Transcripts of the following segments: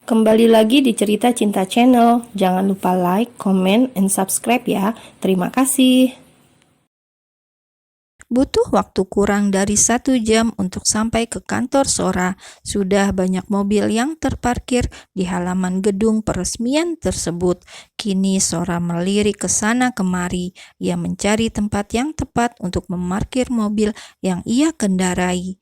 Kembali lagi di Cerita Cinta Channel. Jangan lupa like, comment, and subscribe ya. Terima kasih. Butuh waktu kurang dari 1 jam untuk sampai ke kantor Sora. Sudah banyak mobil yang terparkir di halaman gedung peresmian tersebut. Kini Sora melirik ke sana kemari. Ia mencari tempat yang tepat untuk memarkir mobil yang ia kendarai.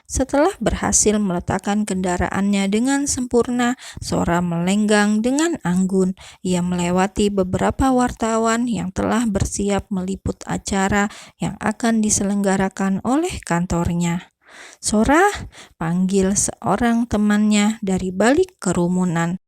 Setelah berhasil meletakkan kendaraannya dengan sempurna, Sora melenggang dengan anggun. Ia melewati beberapa wartawan yang telah bersiap meliput acara yang akan diselenggarakan oleh kantornya. "Sora," panggil seorang temannya dari balik kerumunan.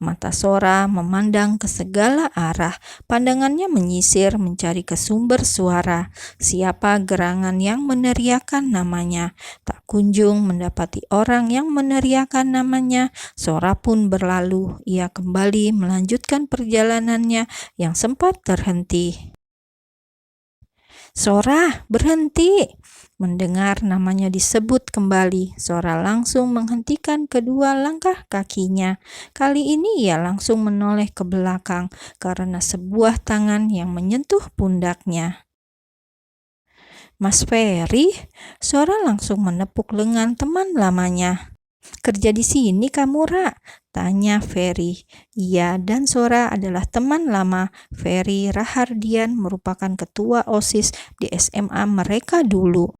Mata Sora memandang ke segala arah. Pandangannya menyisir mencari ke sumber suara. Siapa gerangan yang meneriakkan namanya? Tak kunjung mendapati orang yang meneriakkan namanya. Sora pun berlalu. Ia kembali melanjutkan perjalanannya yang sempat terhenti. "Sora, berhenti!" Mendengar namanya disebut kembali, Sora langsung menghentikan kedua langkah kakinya. Kali ini ia langsung menoleh ke belakang karena sebuah tangan yang menyentuh pundaknya. "Mas Ferry?" Sora langsung menepuk lengan teman lamanya. "Kerja di sini kamu, Ra?" tanya Ferry. Ia dan Sora adalah teman lama. Ferry Rahardian merupakan ketua OSIS di SMA mereka dulu.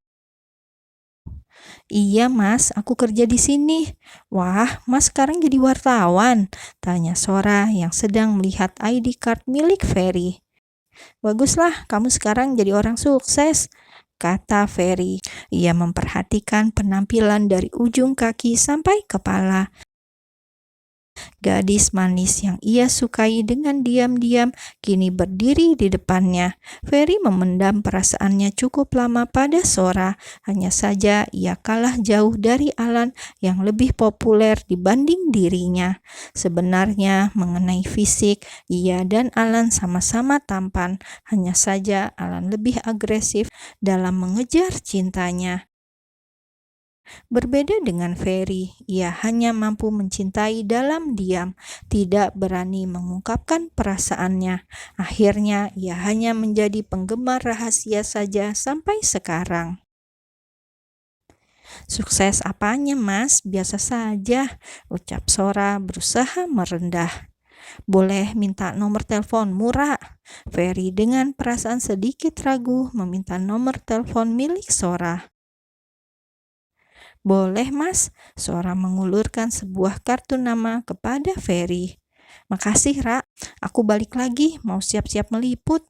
"Iya Mas, aku kerja di sini." "Wah, Mas sekarang jadi wartawan?" tanya Sora yang sedang melihat ID card milik Ferry. "Baguslah, kamu sekarang jadi orang sukses," kata Ferry. Ia memperhatikan penampilan dari ujung kaki sampai kepala. Gadis manis yang ia sukai dengan diam-diam kini berdiri di depannya. Ferry memendam perasaannya cukup lama pada Sora. Hanya saja ia kalah jauh dari Alan yang lebih populer dibanding dirinya. Sebenarnya mengenai fisik, ia dan Alan sama-sama tampan. Hanya saja Alan lebih agresif dalam mengejar cintanya. Berbeda dengan Ferry, ia hanya mampu mencintai dalam diam, tidak berani mengungkapkan perasaannya. Akhirnya, ia hanya menjadi penggemar rahasia saja sampai sekarang. "Sukses apanya, Mas? Biasa saja," ucap Sora berusaha merendah. "Boleh minta nomor teleponmu, Ra?" Ferry dengan perasaan sedikit ragu meminta nomor telepon milik Sora. "Boleh Mas." Sora mengulurkan sebuah kartu nama kepada Ferry. "Makasih Ra, aku balik lagi mau siap-siap meliput."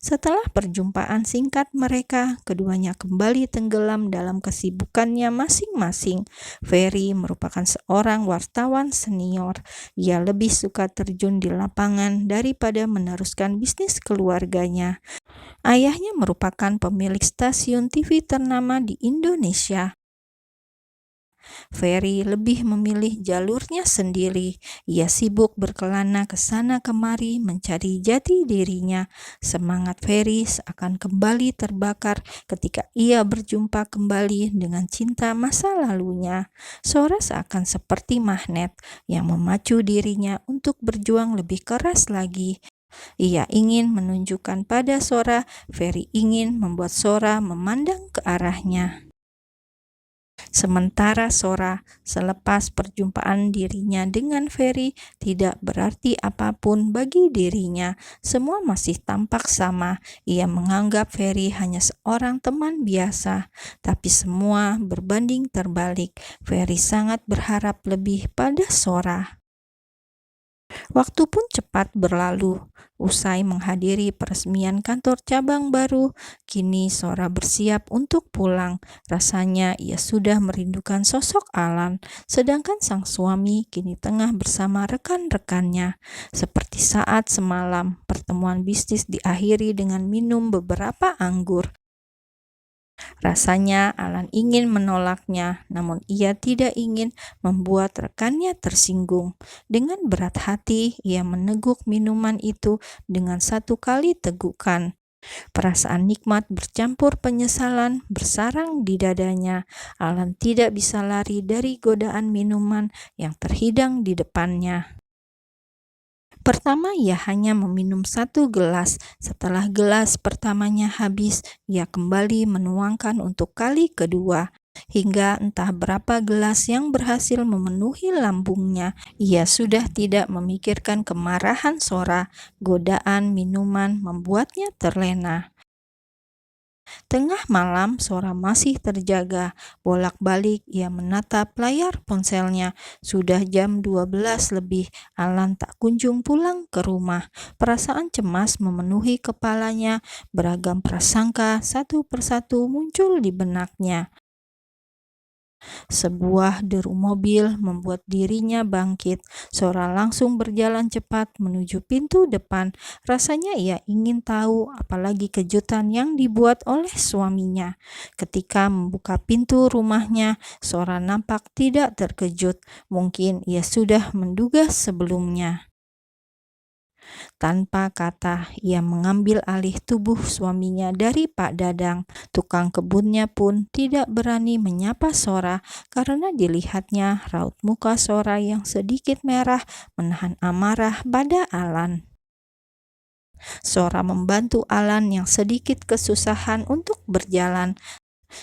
Setelah perjumpaan singkat mereka, keduanya kembali tenggelam dalam kesibukannya masing-masing. Ferry merupakan seorang wartawan senior. Ia lebih suka terjun di lapangan daripada meneruskan bisnis keluarganya. Ayahnya merupakan pemilik stasiun TV ternama di Indonesia. Ferry lebih memilih jalurnya sendiri. Ia sibuk berkelana ke sana kemari mencari jati dirinya. Semangat Ferry seakan kembali terbakar ketika ia berjumpa kembali dengan cinta masa lalunya. Sora seakan seperti magnet yang memacu dirinya untuk berjuang lebih keras lagi. Ia ingin menunjukkan pada Sora, Ferry ingin membuat Sora memandang ke arahnya. Sementara Sora, selepas perjumpaan dirinya dengan Ferry, tidak berarti apapun bagi dirinya. Semua masih tampak sama. Ia menganggap Ferry hanya seorang teman biasa, tapi semua berbanding terbalik. Ferry sangat berharap lebih pada Sora. Waktu pun cepat berlalu. Usai menghadiri peresmian kantor cabang baru, kini Sora bersiap untuk pulang. Rasanya ia sudah merindukan sosok Alan, sedangkan sang suami kini tengah bersama rekan-rekannya. Seperti saat semalam, pertemuan bisnis diakhiri dengan minum beberapa anggur. Rasanya Alan ingin menolaknya, namun ia tidak ingin membuat rekannya tersinggung. Dengan berat hati, ia meneguk minuman itu dengan satu kali tegukan. Perasaan nikmat bercampur penyesalan bersarang di dadanya. Alan tidak bisa lari dari godaan minuman yang terhidang di depannya. Pertama, ia hanya meminum 1 gelas. Setelah gelas pertamanya habis, ia kembali menuangkan untuk kali kedua. Hingga entah berapa gelas yang berhasil memenuhi lambungnya, ia sudah tidak memikirkan kemarahan Sora. Godaan minuman membuatnya terlena. Tengah malam, Sora masih terjaga. Bolak-balik ia menatap layar ponselnya. Sudah jam 12 lebih, Alan tak kunjung pulang ke rumah. Perasaan cemas memenuhi kepalanya. Beragam prasangka satu persatu muncul di benaknya. Sebuah deru mobil membuat dirinya bangkit. Sora langsung berjalan cepat menuju pintu depan. Rasanya ia ingin tahu apalagi kejutan yang dibuat oleh suaminya. Ketika membuka pintu rumahnya, Sora nampak tidak terkejut. Mungkin ia sudah menduga sebelumnya. Tanpa kata, ia mengambil alih tubuh suaminya dari Pak Dadang. Tukang kebunnya pun tidak berani menyapa Sora karena dilihatnya raut muka Sora yang sedikit merah menahan amarah pada Alan. Sora membantu Alan yang sedikit kesusahan untuk berjalan.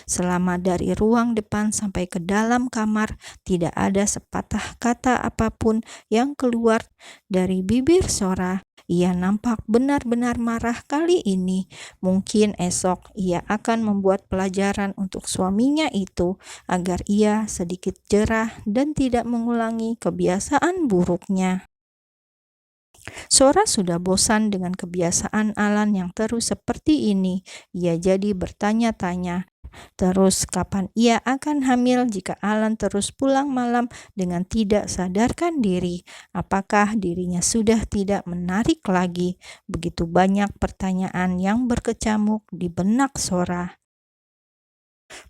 Selama dari ruang depan sampai ke dalam kamar, tidak ada sepatah kata apapun yang keluar dari bibir Sora. Ia nampak benar-benar marah kali ini. Mungkin esok ia akan membuat pelajaran untuk suaminya itu agar ia sedikit jerah dan tidak mengulangi kebiasaan buruknya. Sora sudah bosan dengan kebiasaan Alan yang terus seperti ini. Ia jadi bertanya-tanya, terus kapan ia akan hamil jika Alan terus pulang malam dengan tidak sadarkan diri? Apakah dirinya sudah tidak menarik lagi? Begitu banyak pertanyaan yang berkecamuk di benak Sora.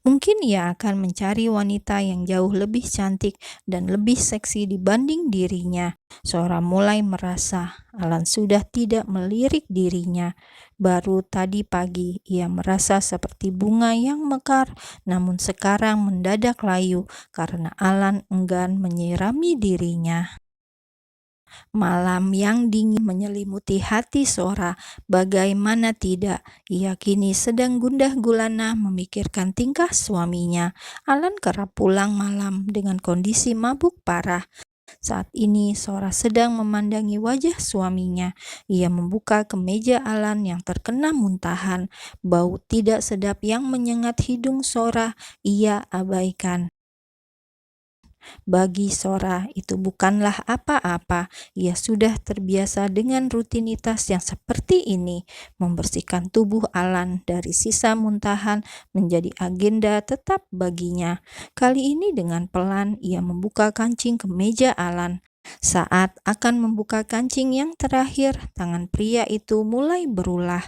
Mungkin ia akan mencari wanita yang jauh lebih cantik dan lebih seksi dibanding dirinya. Sora mulai merasa Alan sudah tidak melirik dirinya. Baru tadi pagi ia merasa seperti bunga yang mekar, namun sekarang mendadak layu karena Alan enggan menyirami dirinya. Malam yang dingin menyelimuti hati Sora. Bagaimana tidak, ia kini sedang gundah gulana memikirkan tingkah suaminya. Alan kerap pulang malam dengan kondisi mabuk parah. Saat ini Sora sedang memandangi wajah suaminya. Ia membuka kemeja Alan yang terkena muntahan. Bau tidak sedap yang menyengat hidung Sora ia abaikan. Bagi Sora, itu bukanlah apa-apa. Ia sudah terbiasa dengan rutinitas yang seperti ini. Membersihkan tubuh Alan dari sisa muntahan menjadi agenda tetap baginya. Kali ini dengan pelan ia membuka kancing kemeja Alan. Saat akan membuka kancing yang terakhir, tangan pria itu mulai berulah.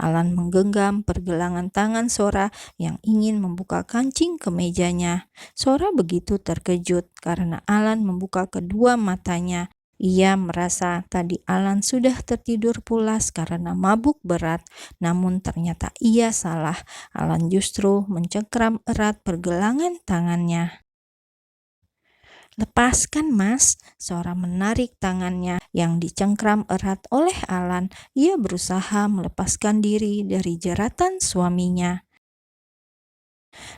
Alan menggenggam pergelangan tangan Sora yang ingin membuka kancing kemejanya. Sora begitu terkejut karena Alan membuka kedua matanya. Ia merasa tadi Alan sudah tertidur pulas karena mabuk berat, namun ternyata ia salah. Alan justru mencengkram erat pergelangan tangannya. "Lepaskan, Mas." Sora menarik tangannya yang dicengkram erat oleh Alan. Ia berusaha melepaskan diri dari jeratan suaminya.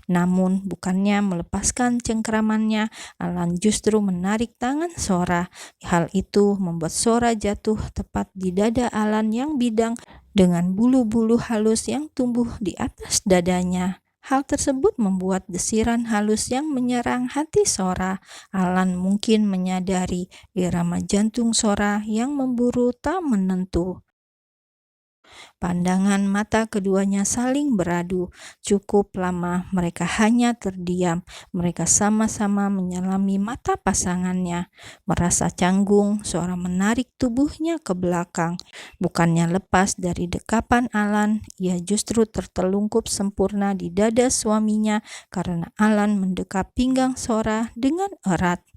Namun bukannya melepaskan cengkramannya, Alan justru menarik tangan Sora. Hal itu membuat Sora jatuh tepat di dada Alan yang bidang dengan bulu-bulu halus yang tumbuh di atas dadanya. Hal tersebut membuat desiran halus yang menyerang hati Sora. Alan mungkin menyadari irama jantung Sora yang memburu tak menentu. Pandangan mata keduanya saling beradu. Cukup lama mereka hanya terdiam. Mereka sama-sama menyelami mata pasangannya. Merasa canggung, Sora menarik tubuhnya ke belakang. Bukannya lepas dari dekapan Alan, ia justru tertelungkup sempurna di dada suaminya karena Alan mendekap pinggang Sora dengan erat.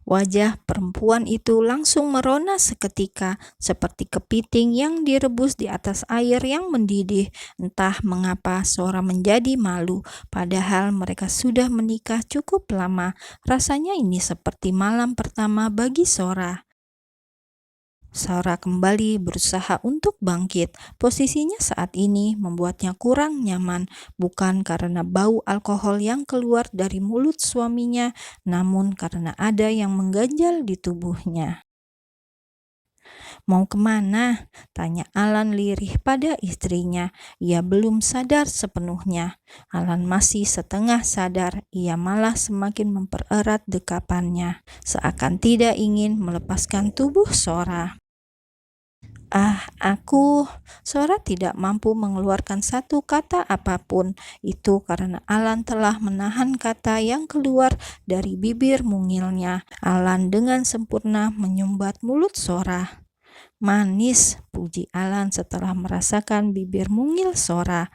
Wajah perempuan itu langsung merona seketika, seperti kepiting yang direbus di atas air yang mendidih. Entah mengapa Sora menjadi malu, padahal mereka sudah menikah cukup lama. Rasanya ini seperti malam pertama bagi Sora. Sora kembali berusaha untuk bangkit. Posisinya saat ini membuatnya kurang nyaman, bukan karena bau alkohol yang keluar dari mulut suaminya, namun karena ada yang mengganjal di tubuhnya. "Mau kemana?" tanya Alan lirih pada istrinya. Ia belum sadar sepenuhnya. Alan masih setengah sadar, ia malah semakin mempererat dekapannya, seakan tidak ingin melepaskan tubuh Sora. Sora tidak mampu mengeluarkan satu kata apapun. Itu karena Alan telah menahan kata yang keluar dari bibir mungilnya. Alan dengan sempurna menyumbat mulut Sora. "Manis," puji Alan setelah merasakan bibir mungil Sora.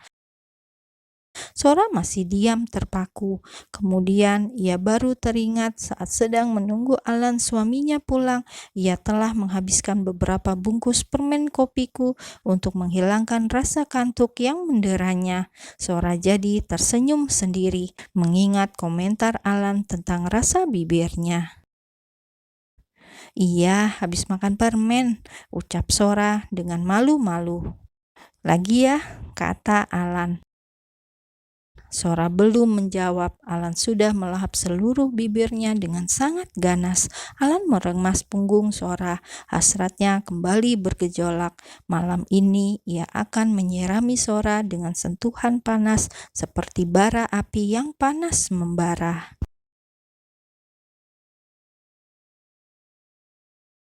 Sora masih diam terpaku. Kemudian ia baru teringat saat sedang menunggu Alan suaminya pulang, ia telah menghabiskan beberapa bungkus permen kopiku untuk menghilangkan rasa kantuk yang menderanya. Sora jadi tersenyum sendiri, mengingat komentar Alan tentang rasa bibirnya. "Iya, habis makan permen," ucap Sora dengan malu-malu. "Lagi ya," kata Alan. Sora belum menjawab. Alan sudah melahap seluruh bibirnya dengan sangat ganas. Alan meremas punggung Sora. Hasratnya kembali bergejolak. Malam ini ia akan menyirami Sora dengan sentuhan panas seperti bara api yang panas membara.